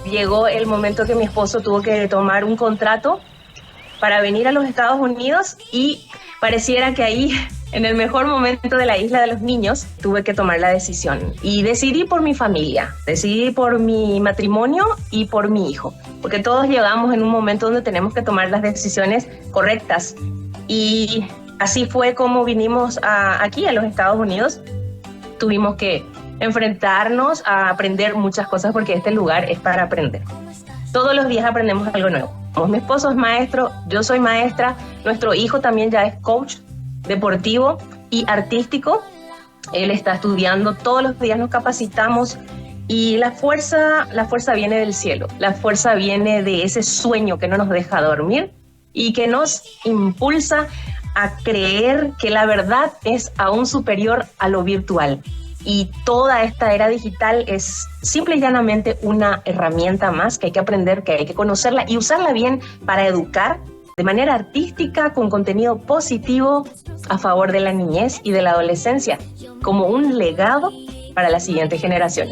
llegó el momento que mi esposo tuvo que tomar un contrato para venir a los Estados Unidos y pareciera que ahí, en el mejor momento de la isla de los niños, tuve que tomar la decisión. Y decidí por mi familia, decidí por mi matrimonio y por mi hijo, porque todos llegamos en un momento donde tenemos que tomar las decisiones correctas. Y así fue como vinimos aquí a los Estados Unidos. Tuvimos que enfrentarnos a aprender muchas cosas porque este lugar es para aprender. Todos los días aprendemos algo nuevo. Mi esposo es maestro, yo soy maestra, nuestro hijo también ya es coach deportivo y artístico. Él está estudiando, todos los días nos capacitamos y la fuerza viene del cielo. La fuerza viene de ese sueño que no nos deja dormir y que nos impulsa a creer que la verdad es aún superior a lo virtual. Y toda esta era digital es simple y llanamente una herramienta más que hay que aprender, que hay que conocerla y usarla bien para educar de manera artística, con contenido positivo a favor de la niñez y de la adolescencia, como un legado para las siguientes generaciones.